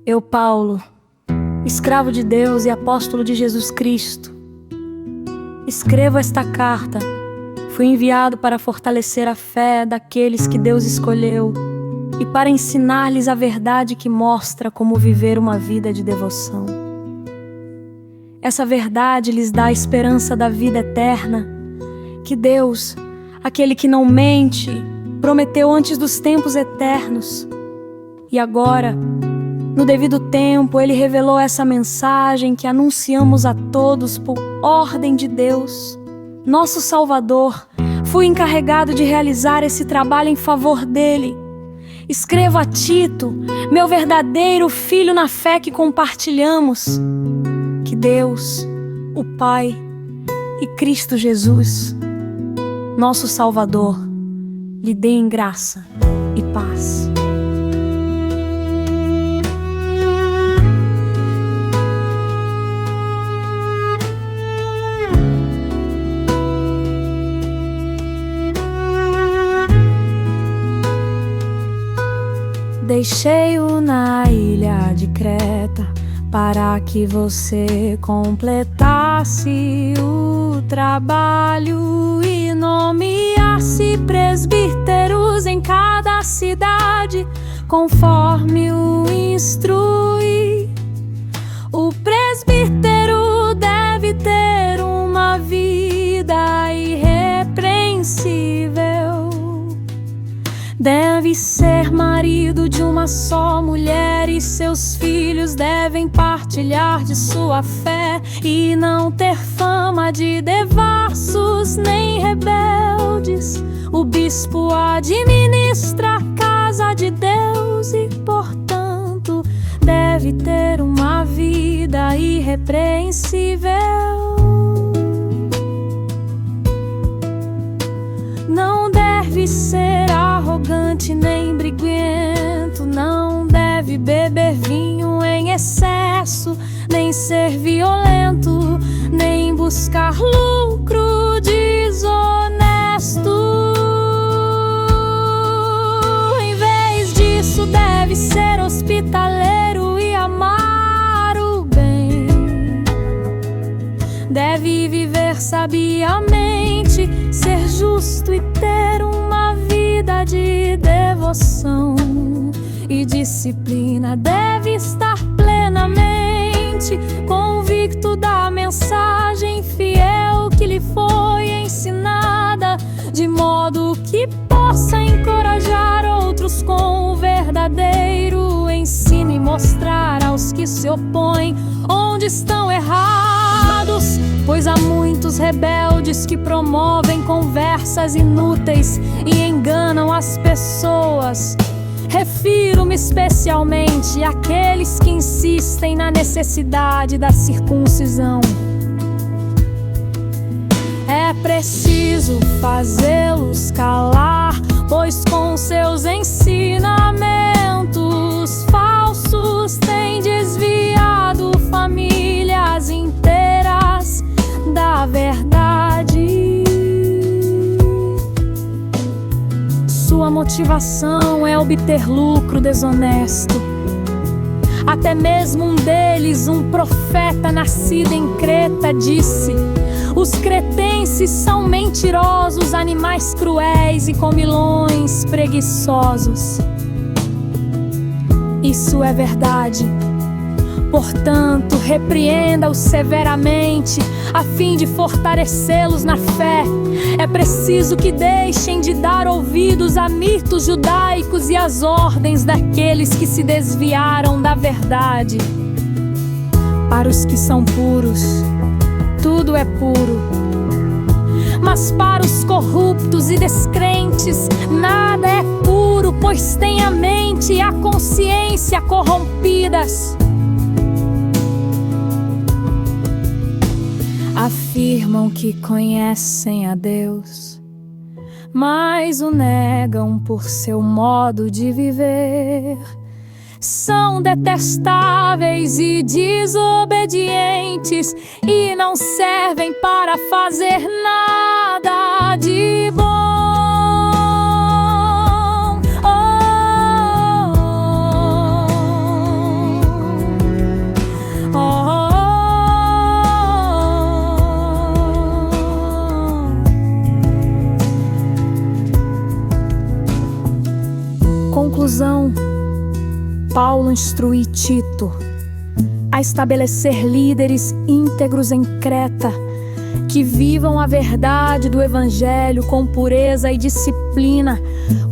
Eu, Paulo, escravo de Deus e apóstolo de Jesus Cristo, escrevo esta carta. Fui enviado para fortalecer a fé daqueles que Deus escolheu e para ensinar-lhes a verdade que mostra como viver uma vida de devoção. Essa verdade lhes dá a esperança da vida eterna, que Deus, aquele que não mente, prometeu antes dos tempos eternos. E agora, no devido tempo, Ele revelou essa mensagem que anunciamos a todos por ordem de Deus, nosso Salvador. Fui encarregado de realizar esse trabalho em favor dele. Escrevo a Tito, meu verdadeiro filho na fé que compartilhamos. Que Deus, o Pai e Cristo Jesus, nosso Salvador, lhe deem graça e paz. Deixei-o na ilha de Creta para que você completasse o trabalho e nomeasse presbíteros em cada cidade, conforme o instrui. O presbítero deve ter uma vida irrepreensível. Deve ser marido de uma só mulher e seus filhos devem partilhar de sua fé e não ter fama de devassos nem rebeldes. O bispo administra a casa de Deus e, portanto, deve ter uma vida irrepreensível. Não deve ser arrogante nem briguento, não deve beber vinho em excesso, nem ser violento, nem buscar lucro desonesto. Em vez disso, deve ser hospitaleiro e amar o bem. Deve viver sabiamente, ser justo e ter uma vida de devoção e disciplina. Deve estar plenamente convicto da mensagem fiel que lhe foi ensinada, de modo que possa encorajar outros com o verdadeiro ensino e mostrar aos que se opõem onde estão errados, pois há muitos rebeldes que promovem conversas inúteis e enganam as pessoas. Refiro-me especialmente àqueles que insistem na necessidade da circuncisão. É preciso fazê-los calar, pois com seus ensinamentos falsos têm desviado famílias inteiras da verdade. Sua motivação é obter lucro desonesto. Até mesmo um deles, um profeta nascido em Creta, disse: os cretenses são mentirosos, animais cruéis e comilões preguiçosos. Isso é verdade. Portanto, repreenda-os severamente, a fim de fortalecê-los na fé. É preciso que deixem de dar ouvidos a mitos judaicos e às ordens daqueles que se desviaram da verdade. Para os que são puros, tudo é puro. Mas para os corruptos e descrentes, nada é puro, pois tem a mente e a consciência corrompidas. Afirmam que conhecem a Deus, mas o negam por seu modo de viver. São detestáveis e desobedientes e não servem para fazer nada de bom. Então, Paulo instrui Tito a estabelecer líderes íntegros em Creta, que vivam a verdade do Evangelho com pureza e disciplina,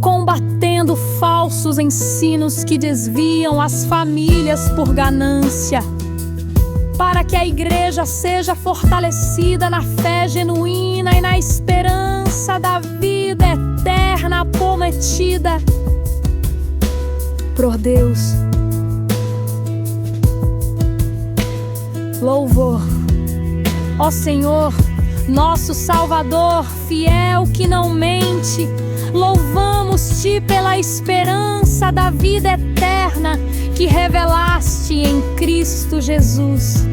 combatendo falsos ensinos que desviam as famílias por ganância, para que a igreja seja fortalecida na fé genuína e na esperança da vida eterna prometida por Deus. Louvor, ó Senhor, nosso Salvador, fiel que não mente, louvamos-te pela esperança da vida eterna que revelaste em Cristo Jesus.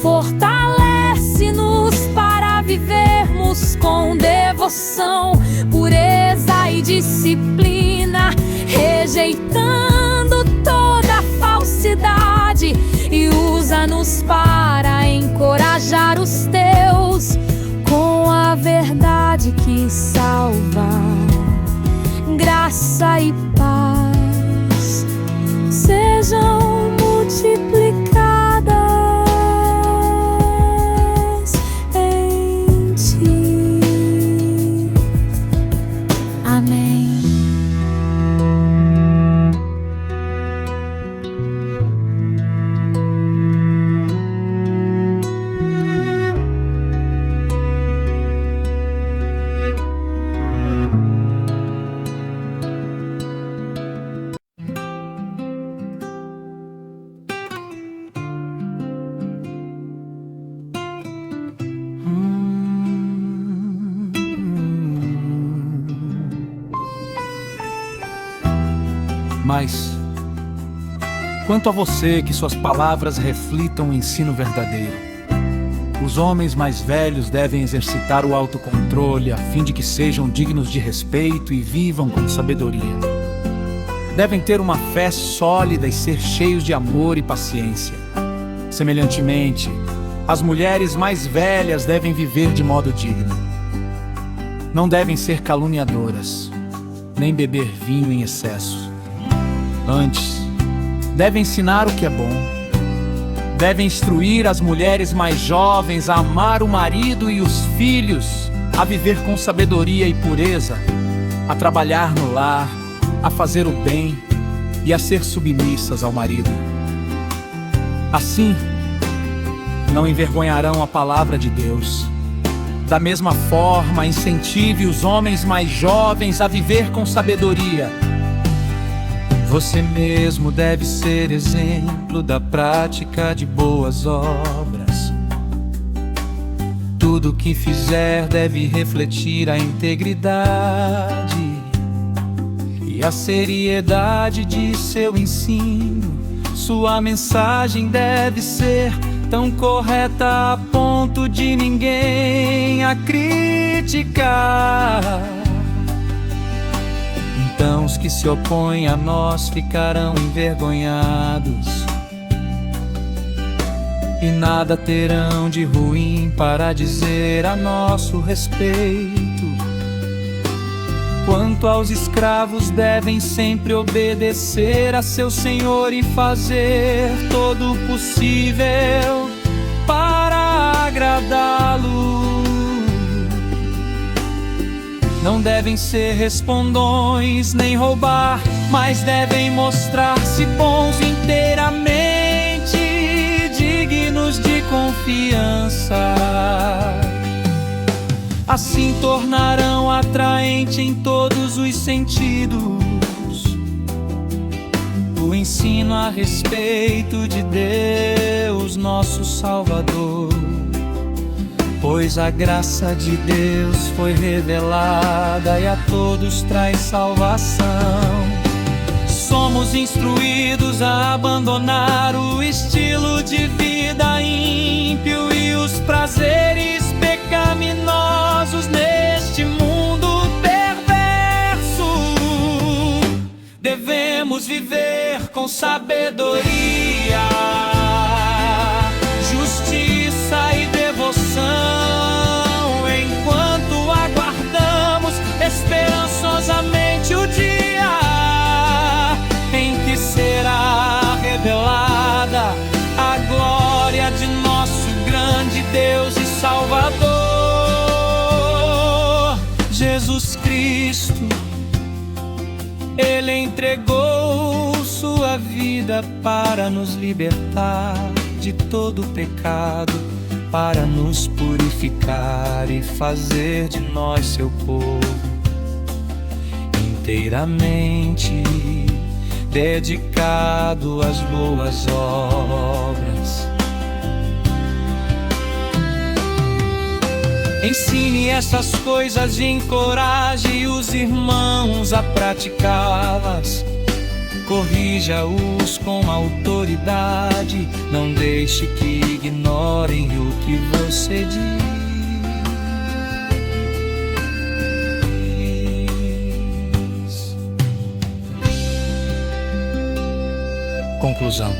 Fortalece-nos para vivermos com devoção, pureza e disciplina, rejeitando toda falsidade, e usa-nos para encorajar os teus com a verdade que salva. Graça e paz sejam multiplicadas em ti. Amém. Mas, quanto a você, que suas palavras reflitam o ensino verdadeiro. Os homens mais velhos devem exercitar o autocontrole, a fim de que sejam dignos de respeito e vivam com sabedoria. Devem ter uma fé sólida e ser cheios de amor e paciência. Semelhantemente, as mulheres mais velhas devem viver de modo digno. Não devem ser caluniadoras, nem beber vinho em excesso. Antes, devem ensinar o que é bom. Devem instruir as mulheres mais jovens a amar o marido e os filhos, a viver com sabedoria e pureza, a trabalhar no lar, a fazer o bem e a ser submissas ao marido. Assim, não envergonharão a palavra de Deus. Da mesma forma, incentive os homens mais jovens a viver com sabedoria. Você mesmo deve ser exemplo da prática de boas obras. Tudo que fizer deve refletir a integridade e a seriedade de seu ensino. Sua mensagem deve ser tão correta a ponto de ninguém a criticar. Então os que se opõem a nós ficarão envergonhados e nada terão de ruim para dizer a nosso respeito. Quanto aos escravos, devem sempre obedecer a seu senhor e fazer todo o possível para agradá-lo. Não devem ser respondões nem roubar, mas devem mostrar-se bons, inteiramente dignos de confiança. Assim tornarão atraente em todos os sentidos o ensino a respeito de Deus, nosso Salvador. Pois a graça de Deus foi revelada e a todos traz salvação. Somos instruídos a abandonar o estilo de vida ímpio e os prazeres pecaminosos neste mundo perverso. Devemos viver com sabedoria, justiça e devoção, enquanto aguardamos esperançosamente Ele entregou sua vida para nos libertar de todo pecado, para nos purificar e fazer de nós seu povo, inteiramente dedicado às boas obras. Ensine essas coisas e encoraje os irmãos a praticá-las. Corrija-os com autoridade, não deixe que ignorem o que você diz. Conclusão.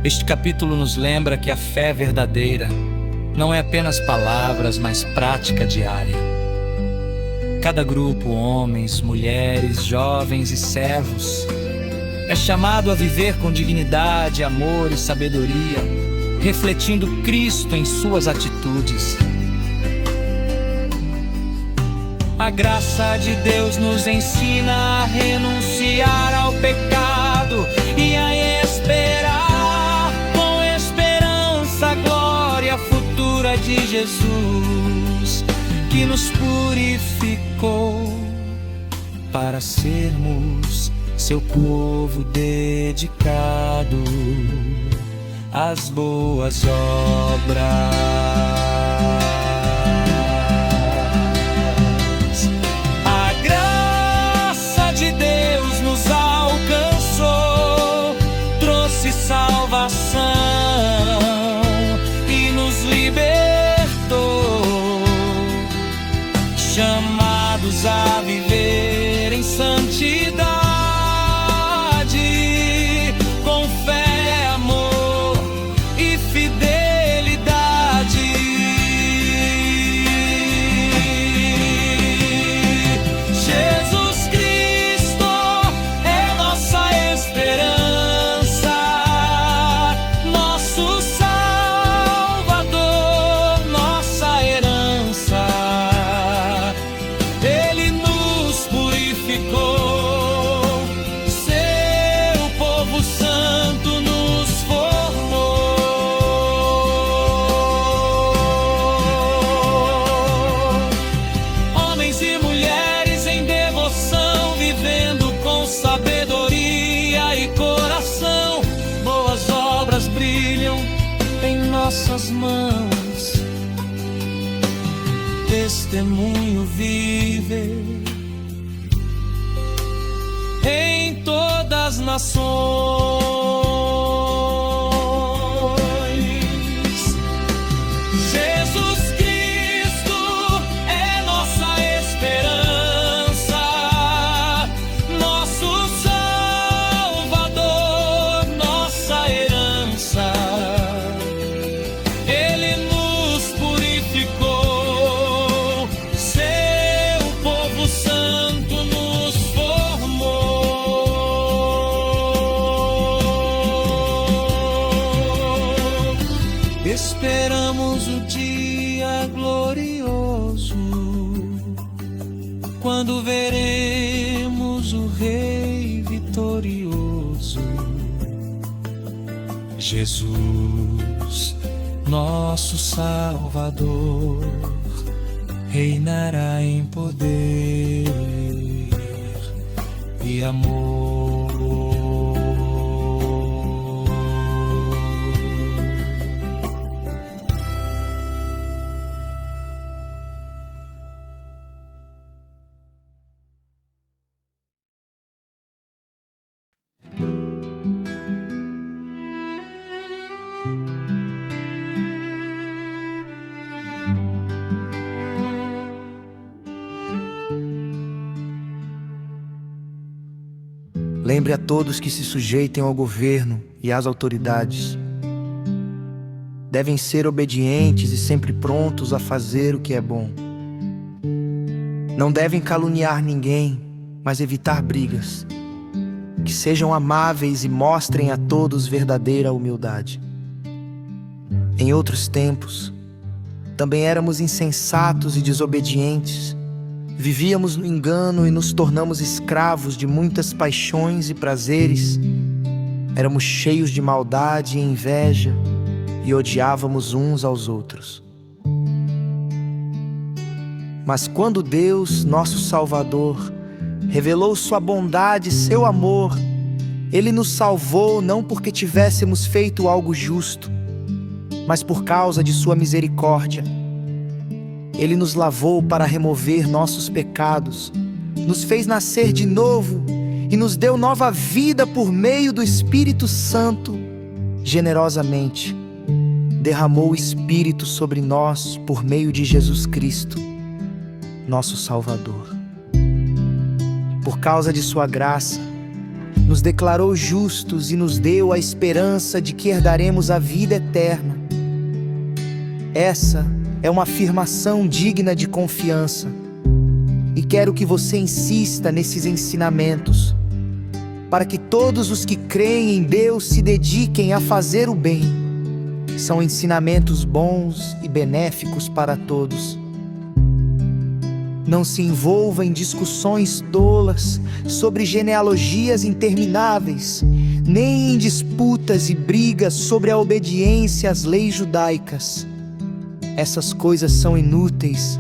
Este capítulo nos lembra que a fé verdadeira não é apenas palavras, mas prática diária. Cada grupo, homens, mulheres, jovens e servos, é chamado a viver com dignidade, amor e sabedoria, refletindo Cristo em suas atitudes. A graça de Deus nos ensina a renunciar ao pecado e a esperar com esperança a glória futura de Jesus, que nos purificou para sermos seu povo dedicado às boas obras. A graça de Deus nos alcançou, trouxe salvação e nos libertou, chamados a viver em santidade, com fé, amor e fidelidade. Jesus Cristo é nossa esperança, nosso Salvador, nossa herança. Ele nos purificou, seu povo santo nos formou. Homens e mulheres em devoção, vivendo com sabedoria e coração. Boas obras brilham em nossas mãos, testemunho vive em todas as nações. Jesus Cristo é nossa esperança, nosso Salvador, nossa herança. Ele nos purificou, seu povo santo nos formou. Esperamos o dia glorioso, quando veremos o Rei vitorioso. Jesus, nosso Salvador, reinará em poder e amor. Lembre a todos que se sujeitem ao governo e às autoridades. Devem ser obedientes e sempre prontos a fazer o que é bom. Não devem caluniar ninguém, mas evitar brigas. Que sejam amáveis e mostrem a todos verdadeira humildade. Em outros tempos, também éramos insensatos e desobedientes, Vivíamos no engano e nos tornamos escravos de muitas paixões e prazeres. Éramos cheios de maldade e inveja e odiávamos uns aos outros. Mas quando Deus, nosso Salvador, revelou sua bondade e seu amor, Ele nos salvou não porque tivéssemos feito algo justo, mas por causa de sua misericórdia. Ele nos lavou para remover nossos pecados, nos fez nascer de novo e nos deu nova vida por meio do Espírito Santo. Generosamente derramou o Espírito sobre nós por meio de Jesus Cristo, nosso Salvador. Por causa de sua graça, nos declarou justos e nos deu a esperança de que herdaremos a vida eterna. Essa é uma afirmação digna de confiança, e quero que você insista nesses ensinamentos, para que todos os que creem em Deus se dediquem a fazer o bem. São ensinamentos bons e benéficos para todos. Não se envolva em discussões tolas sobre genealogias intermináveis, nem em disputas e brigas sobre a obediência às leis judaicas. Essas coisas são inúteis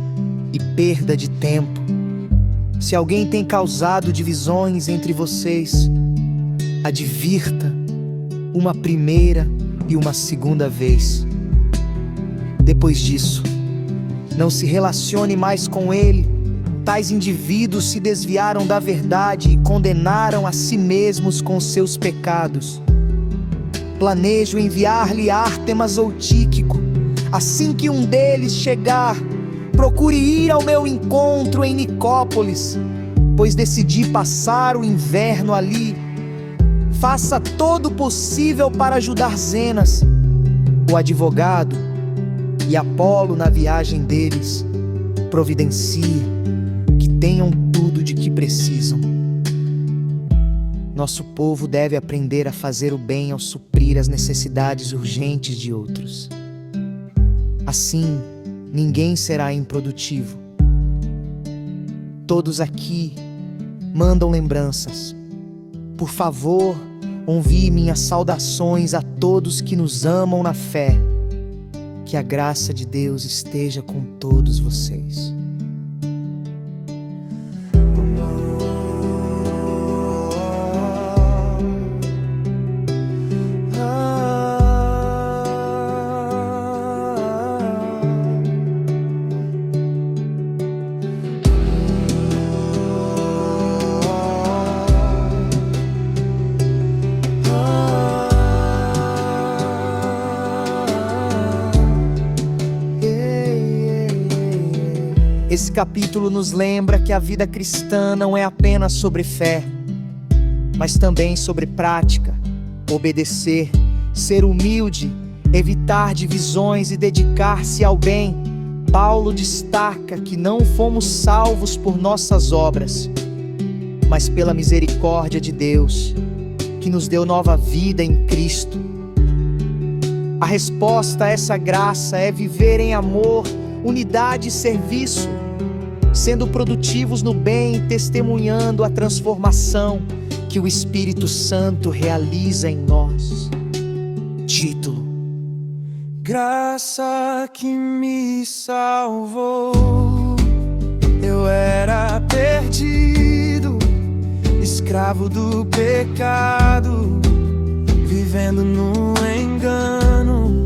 e perda de tempo. Se alguém tem causado divisões entre vocês, advirta uma primeira e uma segunda vez. Depois disso, não se relacione mais com ele. Tais indivíduos se desviaram da verdade e condenaram a si mesmos com seus pecados. Planejo enviar-lhe Ártemas ou Tíquico. Assim que um deles chegar, procure ir ao meu encontro em Nicópolis, pois decidi passar o inverno ali. Faça todo o possível para ajudar Zenas, o advogado, e Apolo na viagem deles. Providencie que tenham tudo de que precisam. Nosso povo deve aprender a fazer o bem ao suprir as necessidades urgentes de outros. Assim, ninguém será improdutivo. Todos aqui mandam lembranças. Por favor, envie minhas saudações a todos que nos amam na fé. Que a graça de Deus esteja com todos vocês. Esse capítulo nos lembra que a vida cristã não é apenas sobre fé, mas também sobre prática, obedecer, ser humilde, evitar divisões e dedicar-se ao bem. Paulo destaca que não fomos salvos por nossas obras, mas pela misericórdia de Deus, que nos deu nova vida em Cristo. A resposta a essa graça é viver em amor, unidade e serviço, sendo produtivos no bem e testemunhando a transformação que o Espírito Santo realiza em nós. Título: Graça que me salvou. Eu era perdido, escravo do pecado, vivendo no engano,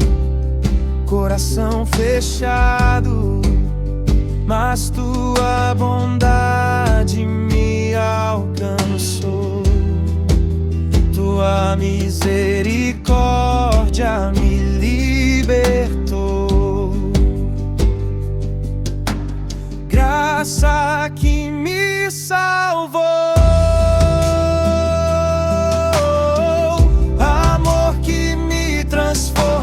coração fechado. Mas tua bondade me alcançou, tua misericórdia me libertou. Graça que me salvou, amor que me transformou.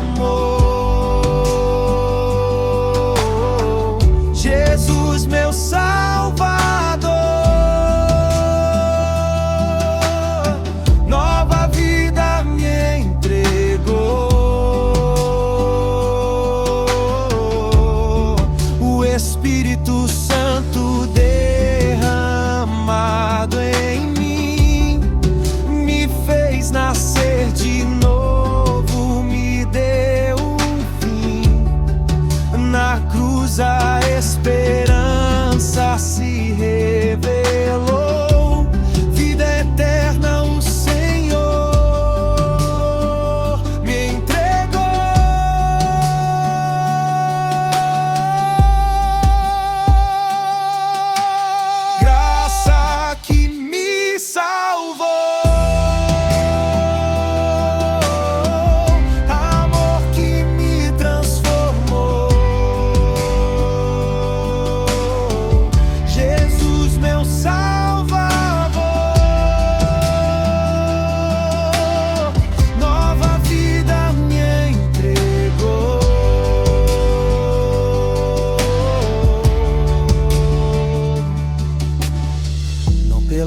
Meu Salvador, nova vida me entregou. O Espírito Santo Deus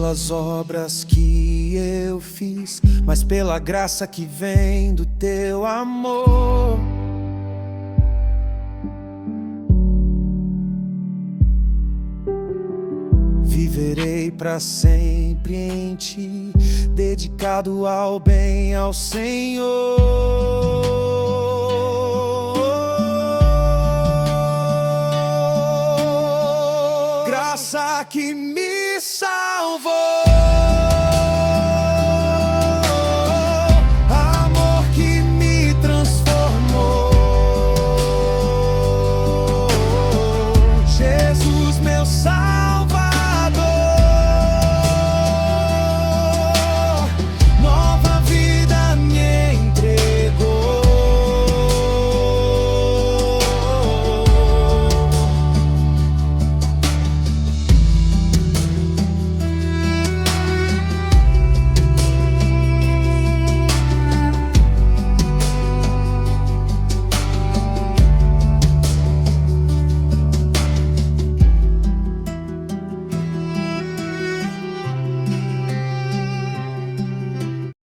pelas obras que eu fiz, mas pela graça que vem do teu amor. Viverei para sempre em ti, dedicado ao bem, ao Senhor. Graça que me salva,